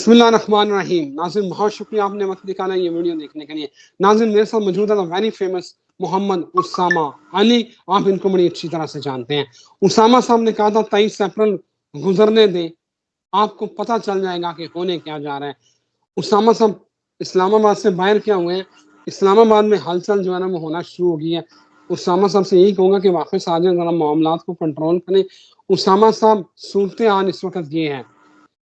بسم اللہ الرحمن الرحیم. ناظرین بہت شکریہ آپ نے وقت نکالا یہ ویڈیو دیکھنے کے لیے. ناظرین میرے ساتھ موجود ہے ویری فیمس محمد اسامہ علی. آپ ان کو بڑی اچھی طرح سے جانتے ہیں. اسامہ صاحب نے کہا تھا 23 اپریل گزرنے دیں, آپ کو پتہ چل جائے گا کہ ہونے کیا جا رہا ہے. اسامہ صاحب اسلام آباد سے باہر کیا ہوئے ہیں, اسلام آباد میں ہلچل جو ہے نا وہ ہونا شروع ہو گئی ہے. اسامہ صاحب سے یہی کہوں گا کہ واپس آ جائیں, ذرا معاملات کو کنٹرول کریں. اسامہ صاحب صورتحال اس وقت یہ ہے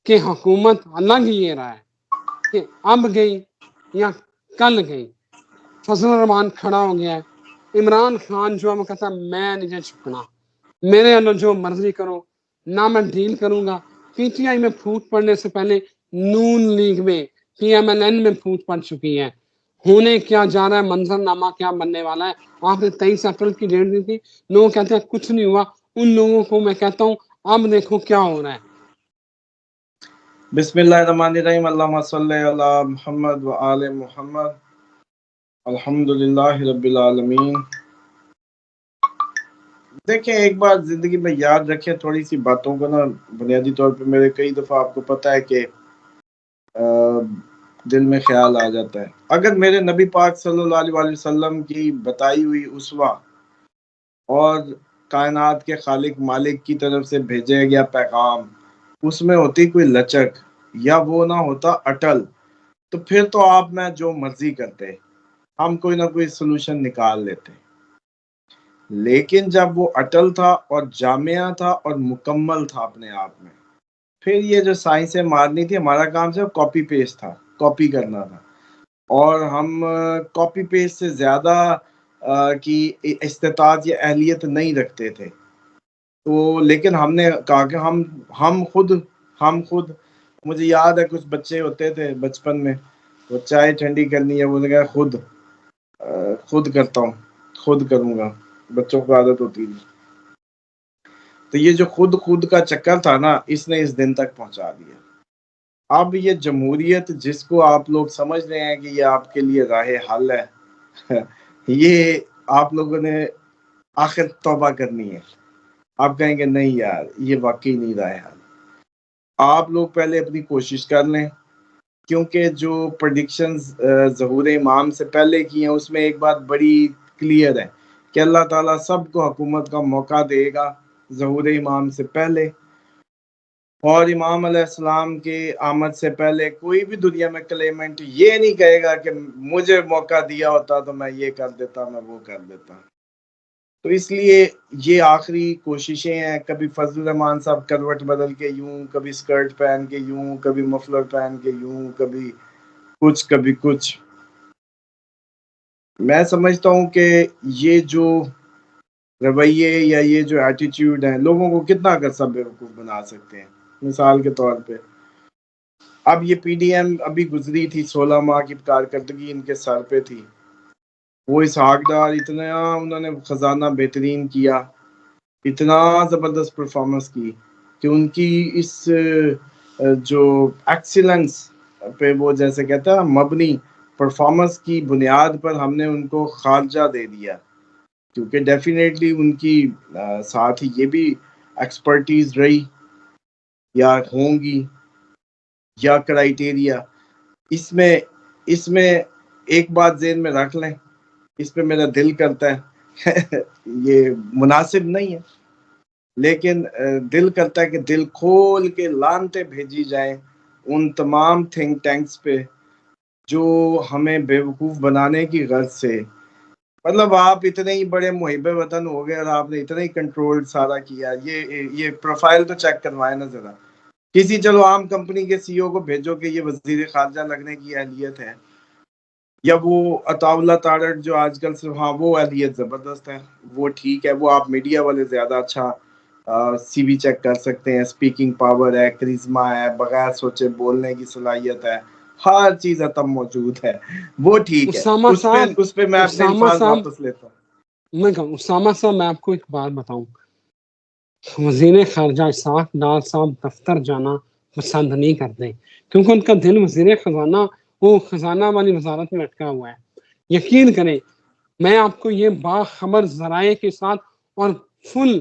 کہ حکومت الگ یہ رہا ہے کہ اب گئی یا کل گئی. فضل الرحمان کھڑا ہو گیا ہے. عمران خان جو ہے وہ کہتا ہے میں نہیں چھکنا, میرے اللہ جو مرضی کرو, نہ میں ڈیل کروں گا. پی ٹی آئی میں پھوٹ پڑنے سے پہلے نون لیگ میں پی ایم ایل این میں پھوٹ پڑ چکی ہے. ہونے کیا جا رہا ہے, منظر نامہ کیا بننے والا ہے. آپ نے 23 اپریل کی ڈیٹ دی تھی, لوگ کہتے ہیں کچھ نہیں ہوا. ان لوگوں کو میں کہتا ہوں اب دیکھو کیا ہو رہا ہے. بسم اللہ الرحمن الرحیم. اللہم صلی علی محمد و آل محمد. الحمدللہ رب العالمین. دیکھیں ایک بات زندگی میں یاد رکھیں, تھوڑی سی باتوں کو نا بنیادی طور پہ میرے کئی دفعہ آپ کو پتہ ہے کہ دل میں خیال آ جاتا ہے. اگر میرے نبی پاک صلی اللہ علیہ وآلہ وسلم کی بتائی ہوئی اسوہ اور کائنات کے خالق مالک کی طرف سے بھیجا گیا پیغام اس میں ہوتی کوئی لچک یا وہ نہ ہوتا اٹل, تو پھر تو آپ میں جو مرضی کرتے, ہم کوئی نہ کوئی سلوشن نکال لیتے. لیکن جب وہ اٹل تھا اور جامعہ تھا اور مکمل تھا اپنے آپ میں, پھر یہ جو سائنسیں مارنی تھی, ہمارا کام صرف کاپی پیسٹ تھا, کاپی کرنا تھا. اور ہم کاپی پیسٹ سے زیادہ کی استطاعت یا اہلیت نہیں رکھتے تھے. تو لیکن ہم نے کہا کہ ہم خود مجھے یاد ہے کچھ بچے ہوتے تھے بچپن میں, وہ چائے ٹھنڈی کرنی ہے, وہ نے کہا خود کرتا ہوں, خود کروں گا. بچوں کو عادت ہوتی تھی. تو یہ جو خود کا چکر تھا نا, اس نے اس دن تک پہنچا دیا. اب یہ جمہوریت جس کو آپ لوگ سمجھ رہے ہیں کہ یہ آپ کے لیے راہ حل ہے, یہ آپ لوگوں نے آخر توبہ کرنی ہے. آپ کہیں گے نہیں یار یہ واقعی نہیں راہ حل. آپ لوگ پہلے اپنی کوشش کر لیں, کیونکہ جو پریڈکشنز ظہور امام سے پہلے کی ہیں اس میں ایک بات بڑی کلیئر ہے کہ اللہ تعالیٰ سب کو حکومت کا موقع دے گا ظہور امام سے پہلے. اور امام علیہ السلام کے آمد سے پہلے کوئی بھی دنیا میں کلیمنٹ یہ نہیں کہے گا کہ مجھے موقع دیا ہوتا تو میں یہ کر دیتا, میں وہ کر دیتا. تو اس لیے یہ آخری کوششیں ہیں. کبھی فضل الرحمان صاحب کروٹ بدل کے یوں, کبھی سکرٹ پہن کے یوں, کبھی مفلر پہن کے یوں, کبھی کچھ. میں سمجھتا ہوں کہ یہ جو رویے یا یہ جو ایٹیٹیوڈ ہے لوگوں کو کتنا عرصہ بیوقوف بنا سکتے ہیں. مثال کے طور پہ اب یہ پی ڈی ایم ابھی گزری تھی, 16 ماہ کی کارکردگی ان کے سر پہ تھی. وہ اسحاق ڈار اتنا انہوں نے خزانہ بہترین کیا, اتنا زبردست پرفارمنس کی کہ ان کی اس جو ایکسیلنس پہ وہ جیسے کہتا ہے مبنی پرفارمنس کی بنیاد پر ہم نے ان کو خارجہ دے دیا. کیونکہ ڈیفینیٹلی ان کی ساتھ ہی یہ بھی ایکسپرٹیز رہی یا ہوں گی یا کرائیٹیریا. اس میں ایک بات ذہن میں رکھ لیں, اس پہ میرا دل کرتا ہے یہ مناسب نہیں ہے, لیکن دل کرتا ہے کہ دل کھول کے لانتیں بھیجی جائیں ان تمام تھنک ٹینکس پہ جو ہمیں بیوقوف بنانے کی غرض سے, مطلب آپ اتنے ہی بڑے محب وطن ہو گئے اور آپ نے اتنا ہی کنٹرول سارا کیا. یہ پروفائل تو چیک کروائے نا ذرا کسی چلو عام کمپنی کے سی او کو بھیجو کہ یہ وزیر خارجہ لگنے کی اہلیت ہے, یا وہ عطا اللہ تارڑ جو آج کل سے, ہاں وہ اہلیت زبردست ہے, وہ ٹھیک ہے, وہ آپ میڈیا والے زیادہ اچھا سی وی چیک کر سکتے ہیں. اسپیکنگ پاور ہے, کرزما ہے, بغیر سوچے بولنے کی صلاحیت ہے, ہر چیز اتم موجود ہے, وہ ٹھیک ہے. اس پہ میں اپنے الفاظ واپس لیتا ہوں. میں کہوں اسامہ صاحب میں آپ کو ایک بات بتاؤں, وزیر خارجہ اسحاق ڈار صاحب دفتر جانا پسند نہیں کرتے کیونکہ ان کا دل وزیر خزانہ وہ خزانہ والی وزارت میں لٹکا ہوا ہے. یقین کریں میں آپ کو یہ باخبر ذرائع کے ساتھ اور فل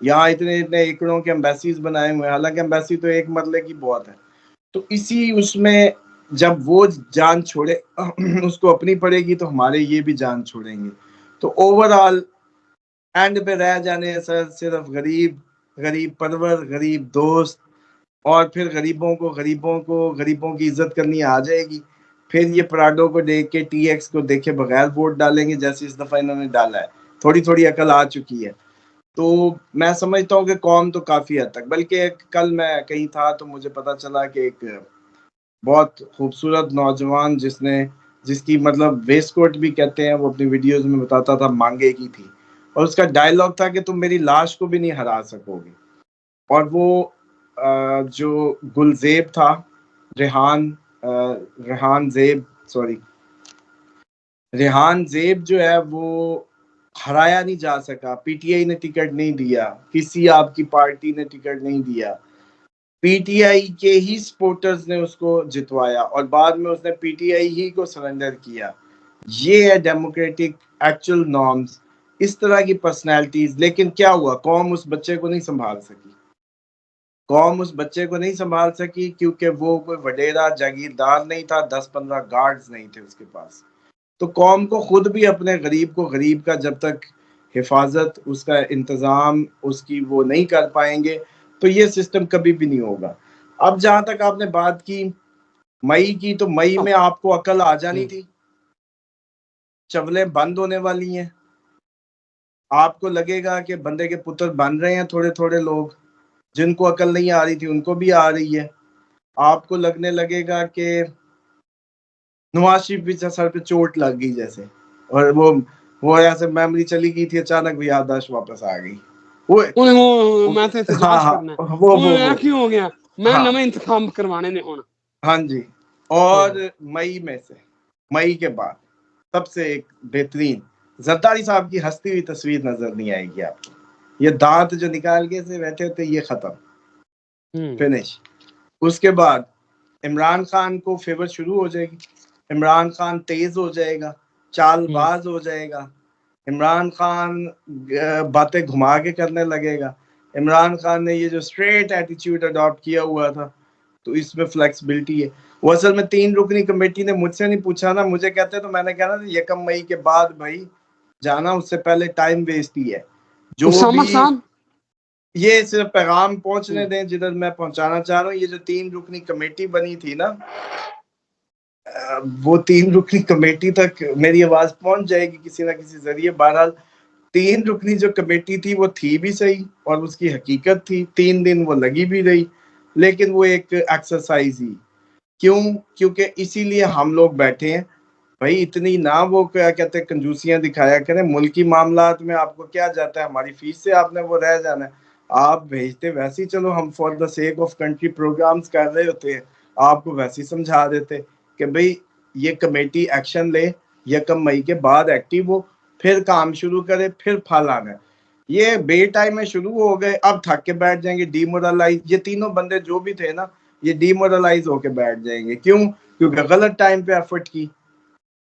یہاں اتنے اتنے ایکڑوں کے ایمبیسیز بنائے ہوئے ہیں، حالانکہ ایمبیسی تو ایک مرلے کی بہت ہے. تو اسی اس میں جب وہ جان چھوڑے اس کو اپنی پڑے گی تو ہمارے یہ بھی جان چھوڑیں گے. تو اوور آل اینڈ پہ رہ جانے صرف غریب پرور، غریب دوست، اور پھر غریبوں کی عزت کرنی آ جائے گی. پھر یہ پراڈو کو دیکھ کے ٹی ایکس کو دیکھے بغیر ووٹ ڈالیں گے جیسے اس دفعہ انہوں نے ڈالا ہے. تھوڑی عقل آ چکی ہے. تو میں سمجھتا ہوں کہ قوم تو کافی حد تک، بلکہ کل میں کہیں تھا تو مجھے پتا چلا کہ ایک بہت خوبصورت نوجوان جس کی مطلب ویسٹ کوٹ بھی کہتے ہیں، وہ اپنی ویڈیوز میں بتاتا تھا مانگے کی تھی، اور اس کا ڈائلاگ تھا کہ تم میری لاش کو بھی نہیں ہرا سکو گے. اور وہ جو گلزیب تھا، ریحان زیب جو ہے وہ ہرایا نہیں جا سکا. پی ٹی آئی نے ٹکٹ نہیں دیا، کسی آپ کی پارٹی نے ٹکٹ نہیں دیا، پی ٹی آئی کے ہی سپورٹرز نے اس کو جتوایا، اور بعد میں اس نے پی ٹی آئی ہی کو سرنڈر کیا. یہ ہے ڈیموکریٹک ایکچوئل نارمز، اس طرح کی پرسنالٹیز. لیکن کیا ہوا، قوم اس بچے کو نہیں سنبھال سکی کیونکہ وہ کوئی وڈیرا جاگیردار نہیں تھا، 10-15 گارڈز نہیں تھے اس کے پاس. تو قوم کو خود بھی اپنے غریب کا جب تک حفاظت، اس کا انتظام، اس کی وہ نہیں کر پائیں گے تو یہ سسٹم کبھی بھی نہیں ہوگا. اب جہاں تک آپ نے بات کی مئی کی، تو مئی میں آپ کو عقل آ جانی تھی، چولیں بند ہونے والی ہیں. آپ کو لگے گا کہ بندے کے پتر بن رہے ہیں تھوڑے لوگ، جن کو عقل نہیں آ رہی تھی ان کو بھی آ رہی ہے. آپ کو لگنے لگے گا کہ نواز شریف بھی سر پہ چوٹ لگ گئی جیسے، اور وہ ایسے میموری چلی گئی تھی، اچانک یادداشت واپس آ گئی. میں تو احتجاج کرنا ہے کیوں ہو گیا، میں نئے انتخاب کروانے نے ہونا. ہاں جی. اور مئی کے بعد سب سے ایک بہترین زرداری صاحب کی ہستی ہوئی تصویر نظر نہیں آئے گی آپ کو. یہ دانت جو نکال کے سے بیٹھے ہوتے یہ ختم، فنش. اس کے بعد عمران خان کو فیور شروع ہو جائے گی. عمران خان تیز ہو جائے گا، چال باز ہو جائے گا. عمران خان باتیں گھما کے کرنے لگے گا. عمران خان نے یہ جو اسٹریٹ ایٹیچیوڈ اڈاپٹ کیا ہوا تھا تو اس میں فلیکسیبلٹی ہے. وہ اصل میں 3 رکنی کمیٹی نے مجھ سے نہیں پوچھا نا، مجھے کہتے تو میں نے کہا نا 1 مئی کے بعد بھائی جانا، اس سے پہلے ٹائم ویسٹ ہی ہے. جو بھی یہ صرف پیغام پہنچنے دیں جدھر میں پہنچانا چاہ رہا ہوں. یہ جو 3 رکنی کمیٹی بنی تھی نا، وہ 3 رکنی کمیٹی تک میری آواز پہنچ جائے گی کسی نہ کسی ذریعے. بہرحال 3 رکنی جو کمیٹی تھی وہ تھی بھی صحیح اور اس کی حقیقت تھی. 3 دن وہ لگی بھی رہی، لیکن وہ ایک ایکسرسائز ہی. کیونکہ اسی لیے ہم لوگ بیٹھے ہیں بھائی. اتنی نہ وہ کیا کہتے ہیں کنجوسیاں دکھایا کریں. ملکی معاملات میں آپ کو کیا جاتا ہے، ہماری فیس سے آپ نے وہ رہ جانا ہے. آپ بھیجتے ویسے ہی، چلو ہم for the sake of country programs کر رہے ہوتے ہیں، آپ کو ویسے ہی سمجھا دیتے کہ بھئی یہ کمیٹی ایکشن لے، 1 مئی کے بعد ایکٹیو ہو، پھر کام شروع کرے، پھر پھل آنا ہے. یہ بے ٹائم میں شروع ہو گئے، اب تھک کے بیٹھ جائیں گے، ڈی مورلائز. یہ تینوں بندے جو بھی تھے نا، یہ ڈی مورلائز ہو کے بیٹھ جائیں گے. کیونکہ غلط ٹائم پہ ایفرٹ کی.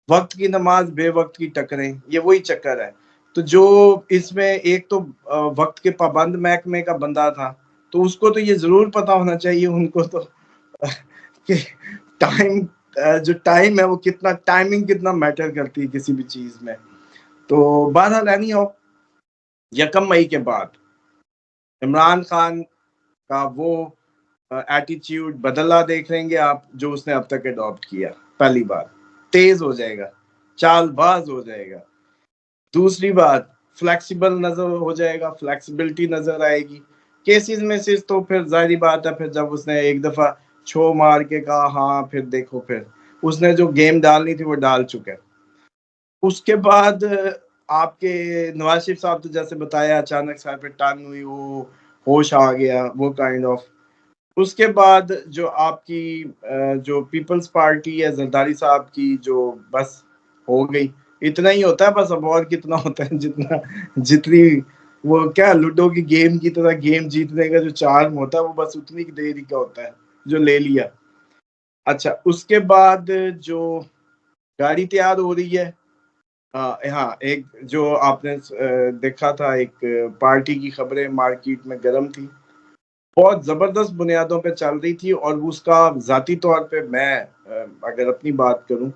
وقت کی نماز بے وقت کی ٹکریں، یہ وہی چکر ہے. تو جو اس میں ایک تو وقت کے پابند محکمے کا بندہ تھا، تو اس کو تو یہ ضرور پتا ہونا چاہیے ان کو تو کہ جو ٹائم ہے وہ کتنا، ٹائمنگ کتنا میٹر کرتی ہے کسی بھی چیز میں. تو بہرحال اینی ہو 1 مئی کے بعد عمران خان کا وہ ایٹیچیوڈ بدلا دیکھ لیں گے آپ جو اس نے اب تک اڈاپٹ کیا. پہلی بات تیز ہو جائے گا، چال باز ہو جائے گا. دوسری بات فلیکسیبل نظر ہو جائے گا، فلیکسیبلٹی نظر آئے گی. کیسز میں سے تو پھر ظاہری بات ہے، پھر جب اس نے ایک دفعہ چھو مار کے کہا ہاں پھر دیکھو، پھر اس نے جو گیم ڈالنی تھی وہ ڈال چکا ہے. اس کے بعد آپ کے نواز شریف صاحب تو جیسے بتایا اچانک سر پہ ٹانگ ہوئی، وہ ہوش آ گیا، وہ کائنڈ آف. اس کے بعد جو آپ کی جو پیپلز پارٹی ہے زرداری صاحب کی، جو بس ہو گئی. اتنا ہی ہوتا ہے بس، اب اور کتنا ہوتا ہے، جتنی وہ کیا لوڈو کی گیم کی طرح گیم جیتنے کا جو چارم ہوتا ہے وہ بس اتنی دیر کا ہوتا ہے جو لے لیا. اچھا اس کے بعد جو گاڑی تیار ہو رہی ہے ہاں ایک جو آپ نے دیکھا تھا ایک پارٹی کی خبریں مارکیٹ میں گرم تھی، بہت زبردست بنیادوں پہ چل رہی تھی، اور اس کا ذاتی طور پہ میں اگر اپنی بات کروں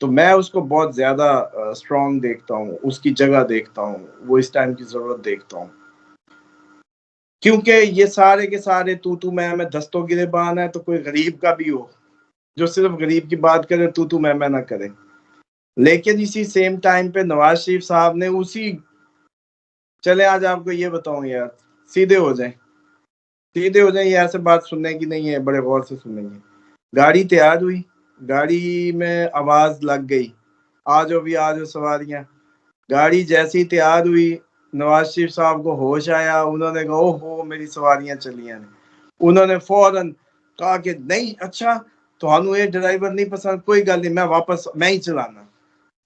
تو میں اس کو بہت زیادہ اسٹرانگ دیکھتا ہوں، اس کی جگہ دیکھتا ہوں، وہ اس ٹائم کی ضرورت دیکھتا ہوں، کیونکہ یہ سارے کے سارے تو میں دستوں گریبان ہے، تو کوئی غریب کا بھی ہو جو صرف غریب کی بات کرے تو میں نہ کرے، لیکن اسی سیم ٹائم پہ نواز شریف صاحب نے چلے آج آپ کو یہ بتاؤں یار، سیدھے ہو جائیں، یہ ایسے بات سننے کی نہیں ہے، بڑے غور سے سنیں گے۔ گاڑی تیار ہوئی، گاڑی میں آواز لگ گئی، آجو سواریاں، گاڑی جیسی تیار ہوئی، نواز شریف صاحب کو ہوش آیا، انہوں نے کہا اوہ میری سواریاں چلی ہیں، انہوں نے فوراً کہا کہ نہیں اچھا تو ہمیں یہ ڈرائیور نہیں پسند، کوئی گل نہیں، میں ہی چلانا۔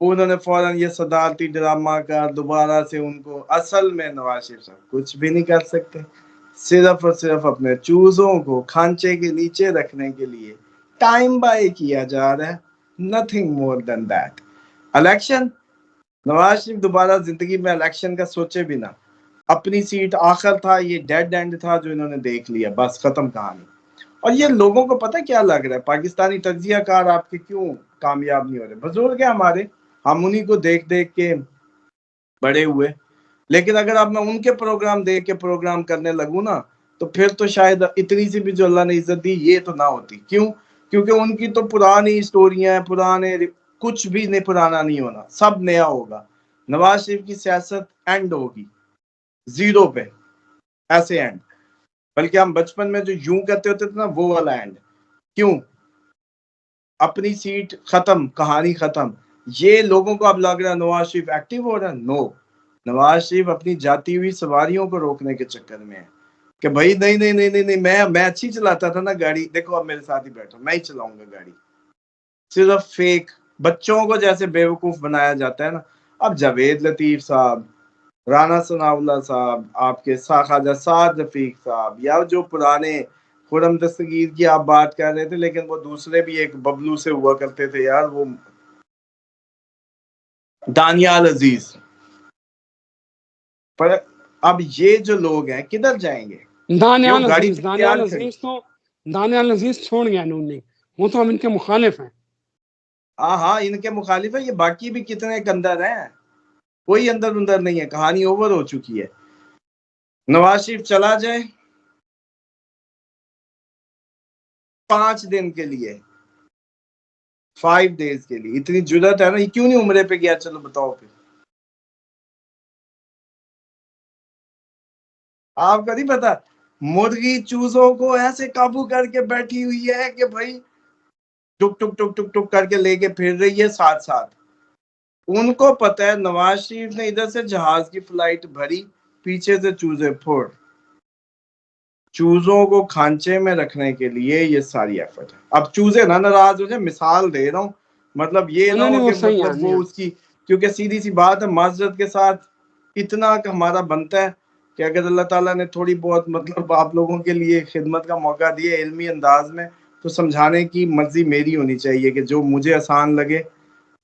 انہوں نے فوراً یہ صدارتی ڈرامہ کا دوبارہ سے ان کو، اصل میں نواز شریف صاحب کچھ بھی نہیں کر سکتے، صرف اور صرف اپنے چوزوں کو کھانچے کے نیچے رکھنے کے لیے ٹائم بائی کیا جا رہا ہے، nothing more than that. Election, Nawaz Sharif دوبارہ زندگی میں الیکشن کا سوچے بھی نہ، اپنی سیٹ آخر تھا، یہ ڈیڈ اینڈ تھا جو انہوں نے دیکھ لیا، بس ختم کہانی۔ اور یہ لوگوں کو پتہ کیا لگ رہا ہے، پاکستانی تجزیہ کار آپ کے کیوں کامیاب نہیں ہو رہے، بزرگ ہیں ہمارے، ہم انہی کو دیکھ دیکھ کے بڑے ہوئے، لیکن اگر اب میں ان کے پروگرام دیکھ کے پروگرام کرنے لگوں نا تو پھر تو شاید اتنی سی بھی جو اللہ نے عزت دی یہ تو نہ ہوتی۔ کیوں؟ کیونکہ ان کی تو پرانی سٹوریاں، پرانے، کچھ بھی نہیں پرانا نہیں ہونا، سب نیا ہوگا۔ نواز شریف کی سیاست اینڈ ہوگی زیرو پہ، ایسے اینڈ، بلکہ ہم بچپن میں جو یوں کرتے ہوتے تھے نا وہ والا اینڈ۔ کیوں؟ اپنی سیٹ ختم، کہانی ختم۔ یہ لوگوں کو اب لگ رہا ہے نواز شریف ایکٹیو ہو رہا ہے، نو، نواز شریف اپنی جاتی ہوئی سواریوں کو روکنے کے چکر میں ہے کہ بھائی نہیں، میں اچھی چلاتا تھا نا گاڑی، دیکھو اب میرے ساتھ ہی بیٹھو، میں ہی چلاؤں گا گاڑی۔ صرف فیک بچوں کو جیسے بیوقوف بنایا جاتا ہے نا، اب جاوید لطیف صاحب، رانا ثناء اللہ صاحب، آپ کے خواجہ سعد رفیق صاحب، یا جو پرانے خرم دستگیر کی آپ بات کر رہے تھے، لیکن وہ دوسرے بھی ایک ببلو سے ہوا کرتے تھے یار، وہ دانیال عزیز، پر اب یہ جو لوگ ہیں کدھر جائیں گے؟ دانیال گاڑی عزیز، تیار کھڑی، دانیال عزیز چھوڑ گیا انہوں نے، وہ تو ہم ان کے مخالف ہیں۔ ہاں ان کے مخالف ہے، یہ باقی بھی کتنے کندر ہیں، کوئی اندر نہیں ہے، کہانی اوور ہو چکی ہے۔ نواز شریف چلا جائے 5 دن کے لیے، 5 days کے لیے، اتنی جرات ہے نا، یہ کیوں نہیں عمرے پہ گیا؟ چلو بتاؤ پھر، آپ کا نہیں پتا، مرغی چوزوں کو ایسے قابو کر کے بیٹھی ہوئی ہے کہ بھائی ٹک ٹک ٹک ٹک ٹک کر کے لے کے پھر رہی ہے ساتھ ساتھ۔ ان کو پتا ہے نواز شریف نے ادھر سے جہاز کی فلائٹ بھری، پیچھے سے چوزے پھوڑ، چوزوں کو کھانچے میں رکھنے کے لیے یہ ساری ایفرٹ ہے۔ اب چوزے نہ ناراض ہو جائے، مثال دے رہا ہوں، مطلب یہ نہ ہو نہیں وہ کہ صحیح ہے، مطلب وہ اس کی، کیونکہ سیدھی سی بات ہے، معذرت کے ساتھ اتنا کہ ہمارا بنتا ہے کہ اگر اللہ تعالیٰ نے تھوڑی بہت مطلب آپ لوگوں کے لیے خدمت کا موقع دیا علمی انداز میں، تو سمجھانے کی مرضی میری ہونی چاہیے کہ جو مجھے آسان لگے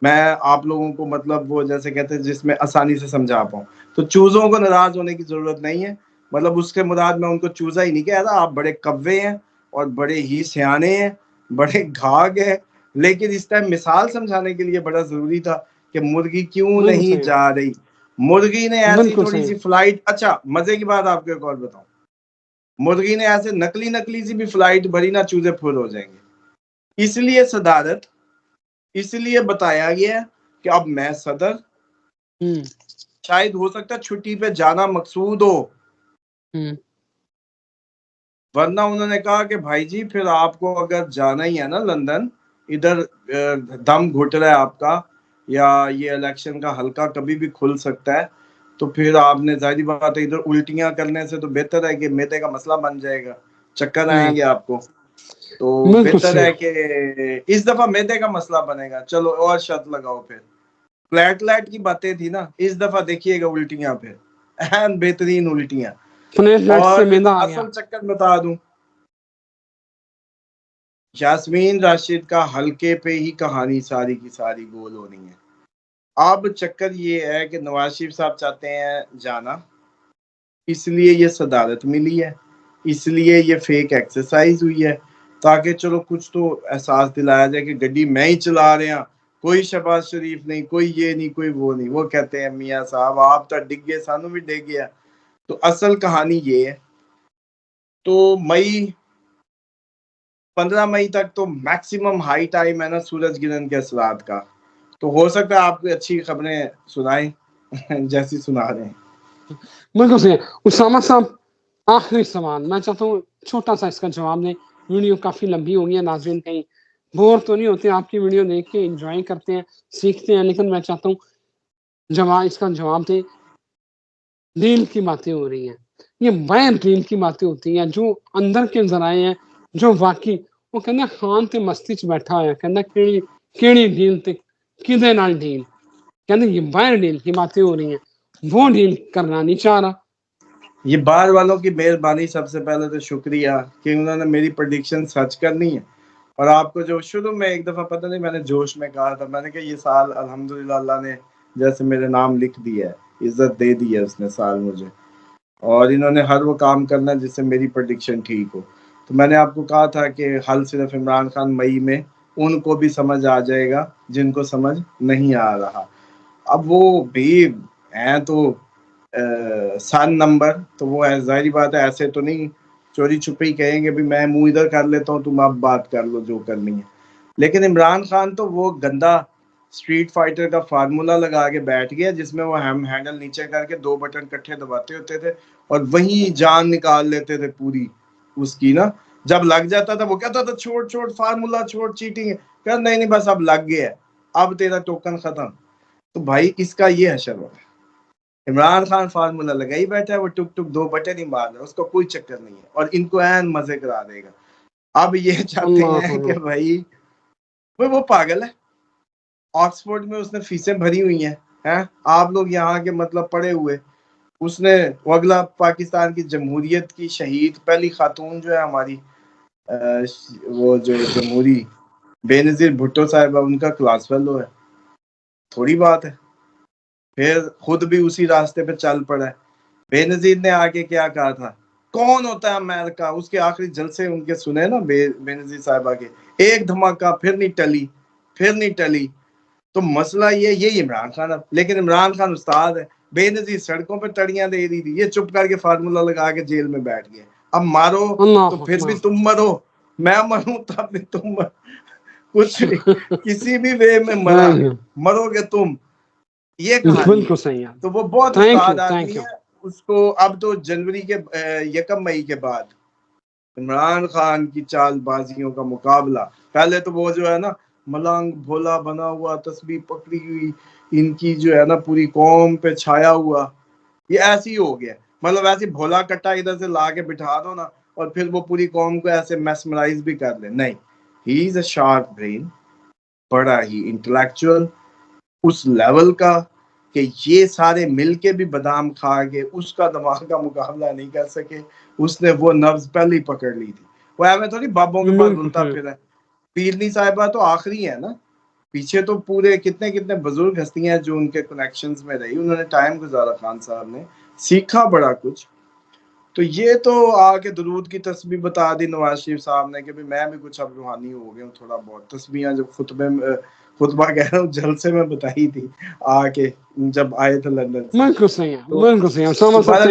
میں آپ لوگوں کو مطلب وہ جیسے کہتے ہیں جس میں آسانی سے سمجھا پاؤں۔ تو چوزوں کو ناراض ہونے کی ضرورت نہیں ہے، مطلب اس کے مراد میں ان کو چوزا ہی نہیں کہہ رہا، آپ بڑے کوے ہیں اور بڑے ہی سیانے ہیں، بڑے گھاگ ہیں، لیکن اس ٹائم مثال سمجھانے کے لیے بڑا ضروری تھا کہ مرغی کیوں بالکل نہیں صحیح، جا رہی۔ مرغی نے ایسی بالکل تھوڑی صحیح، سی فلائٹ، اچھا مزے کی بات آپ کو ایک اور بتاؤں، مرغی نے ایسے نکلی سی بھی فلائٹ بھری نا، چوزے پھول ہو جائیں گے۔ اس لیے صدارت، اس لیے بتایا گیا کہ اب میں صدر، شاید ہو سکتا ہے چھٹی پہ جانا مقصود ہو، ورنہ انہوں نے کہا کہ بھائی جی پھر آپ کو اگر جانا ہی ہے نا لندن، ادھر دم گھٹ رہا ہے آپ کا، یا یہ الیکشن کا حلقہ کبھی بھی کھل سکتا ہے، تو پھر آپ نے ظاہری بات ہے ادھر الٹیاں کرنے سے تو بہتر ہے کہ میدے کا مسئلہ بن جائے گا، چکر آئیں گے آپ کو، تو بالکل بہتر صحیح، ہے کہ اس دفعہ میدے کا مسئلہ بنے گا، چلو اور شرط لگاؤ پھر، فلیٹ کی باتیں تھی نا، اس دفعہ دیکھیے گا الٹیاں، پھر اہم بہترین الٹیاں۔ پلیٹ سے اور میدا آ گیا۔ اصل چکر بتا دوں، یاسمین راشد کا حلقے پہ ہی کہانی ساری کی ساری گول ہونی ہے۔ اب چکر یہ ہے کہ نواز شریف صاحب چاہتے ہیں جانا، اس لیے یہ صدارت ملی ہے، اس لیے یہ فیک ایکسرسائز ہوئی ہے، تاکہ چلو کچھ تو احساس دلایا جائے کہ گڈی میں ہی چلا رہے ہیں، کوئی شہباز شریف نہیں، کوئی یہ نہیں، کوئی وہ نہیں۔ وہ کہتے ہیں میاں صاحب آپ تو ڈگ گئے، سانو بھی ڈگ گیا۔ تو اصل کہانی یہ ہے۔ تو مئی 15 مئی تک تو میکسیمم ہائی ٹائم ہے نا سورج گرہن کے اثرات کا، تو ہو سکتا ہے آپ کو اچھی خبریں سنائیں جیسی سنا رہے ہیں۔ بالکل صحیح۔ اسامہ صاحب آخری سوال میں چاہتا ہوں چھوٹا سا اس کا جواب دیں، ویڈیو کافی لمبی ہو گئی ہے، ناظرین کہیں بور تو نہیں ہوتے، آپ کی ویڈیو دیکھ کے انجوائے کرتے ہیں، سیکھتے ہیں، لیکن میں چاہتا ہوں اس کا جواب دیں۔ ڈیل کی باتیں ہو رہی ہیں، یہ باہر ڈیل کی باتیں ہوتی ہیں، جو اندر کے ذرائع ہیں، جو واقعی وہ کہنا خان تے مستی چ بیٹھا ہوا ہے، کہنا کیڑی ڈیل تے کدے نال ڈیل، کہنا یہ باہر ڈیل کی باتیں ہو رہی ہیں، وہ ڈیل کرنا نہیں چاہ رہا۔ یہ باہر والوں کی مہربانی، سب سے پہلے تو شکریہ کہ انہوں نے میری پریڈکشن سچ کرنی ہے۔ اور آپ کو جو شروع میں ایک دفعہ پتہ نہیں میں نے جوش میں کہا تھا، میں نے کہا یہ سال الحمدللہ اللہ نے جیسے میرے نام لکھ دیا ہے، عزت دے دی ہے اس نے سال مجھے، اور انہوں نے ہر وہ کام کرنا جس سے میری پریڈکشن ٹھیک ہو۔ تو میں نے آپ کو کہا تھا کہ حل صرف عمران خان مئی میں ان کو بھی سمجھ آ جائے گا جن کو سمجھ نہیں آ رہا۔ اب وہ بھی ہیں تو سن نمبر، تو وہ ظاہری بات ہے ایسے تو نہیں چوری چھپی کہیں گے بھی میں منہ ادھر کر لیتا ہوں تم اب بات کر لو جو کرنی ہے۔ لیکن عمران خان تو وہ گندا اسٹریٹ فائٹر کا فارمولا لگا کے بیٹھ گیا جس میں وہ ہینڈل نیچے کر کے 2 بٹن کٹھے دباتے ہوتے تھے اور وہیں جان نکال لیتے تھے پوری اس کی نا۔ جب لگ جاتا تھا وہ کہتا تھا چھوڑ چھوڑ فارمولا چھوڑ، چیٹنگ ہے، کہ نہیں بس اب لگ گیا ہے، اب تیرا ٹوکن ختم۔ تو بھائی اس کا یہ حشر ہوا، عمران خان فارمولا لگائی بیٹھا ہے، وہ ٹک ٹک 2 بٹن ہی مار رہا ہے، اس کو کوئی چکر نہیں ہے، اور ان کو این مزے کرا دے گا۔ اب یہ چاہتے ہیں کہ بھائی وہ پاگل ہے، آکسفورڈ میں اس نے فیسیں بھری ہوئی ہیں، آپ لوگ یہاں کے مطلب پڑے ہوئے، اس نے اگلا پاکستان کی جمہوریت کی شہید پہلی خاتون جو ہے ہماری وہ جو جمہوری بے نظیر بھٹو صاحبہ، ان کا کلاس فیلو ہے، تھوڑی بات ہے۔ پھر خود بھی اسی راستے پہ چل پڑا ہے۔ بے نظیر نے آگے کیا کہا تھا، کون ہوتا ہے امریکہ، اس کے آخری جلسے ان کے سنے نا بے نظیر صاحبہ کے، ایک دھماکہ پھر نہیں ٹلی۔ تو مسئلہ یہ عمران خان ہے، لیکن عمران خان استاد ہے، بے نظیر سڑکوں پہ تڑیاں دے رہی تھی، یہ چپ کر کے فارمولا لگا کے جیل میں بیٹھ گئے۔ اب مارو تو پھر بھی تم مرو، میں مروں تب بھی تم مرو، کچھ بھی کسی بھی وے میں مرو گے تم، یہ کہانی ہے۔ تو وہ بہت استاد آدمی ہے، اس کو اب تو جنوری کے 1 مئی کے بعد عمران خان کی چال بازیوں کا مقابلہ، پہلے تو وہ جو ہے نا ملنگ بھولا بنا ہوا، تسبیح پکڑی ہوئی، ان کی جو ہے نا پوری قوم پہ چھایا ہوا، یہ ایسے ہی ہو گیا، مطلب ایسے بھولا کٹا ادھر سے لا کے بٹھا دو نا، اور پھر وہ پوری قوم کو ایسے میسمرائز بھی کر لے۔ نہیں، ہی از اے شارپ برین، بڑا ہی انٹلیکچوئل اس لیول کا کہ یہ سارے مل کے بھی بادام کھا کے اس کا دماغ کا مقابلہ نہیں کر سکے۔ اس نے وہ نبض پہلے ہی پکڑ لی تھی، وہ ایویں تھوڑی بابوں کے پاس رلتا پھر ہے۔ پیرنی صاحبہ تو آخری ہے نا، پیچھے تو پورے کتنے بزرگ ہستیاں جو ان کے کنیکشنز میں رہی، انہوں نے ٹائم گزارا، خان صاحب نے سیکھا بڑا کچھ۔ تو یہ تو آ کے درود کی تسبیح بتا دی نواز شریف صاحب نے کہ میں بھی کچھ اب روحانی ہو گیا ہوں تھوڑا بہت، تسبیحاں جب خطبہ کہہ رہا ہوں جلسے میں بتائی تھی آ کے جب آئے تھے لندن سے۔ بالکل صحیح، بالکل صحیح۔ اسامہ صاحب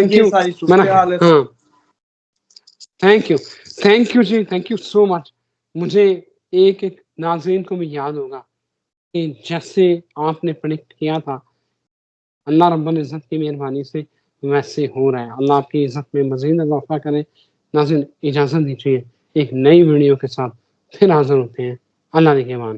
تھینک یو، تھینک یو جی، تھینک یو سو مچ۔ مجھے ایک ناظرین کو بھی یاد ہوگا کہ جیسے آپ نے پریڈکٹ کیا تھا، اللہ رب العزت کی مہربانی سے ویسے ہو رہا ہے۔ اللہ آپ کی عزت میں مزید اضافہ کرے۔ ناظرین اجازت دیجیے، ایک نئی ویڈیو کے ساتھ پھر حاضر ہوتے ہیں۔ اللہ نگہبان۔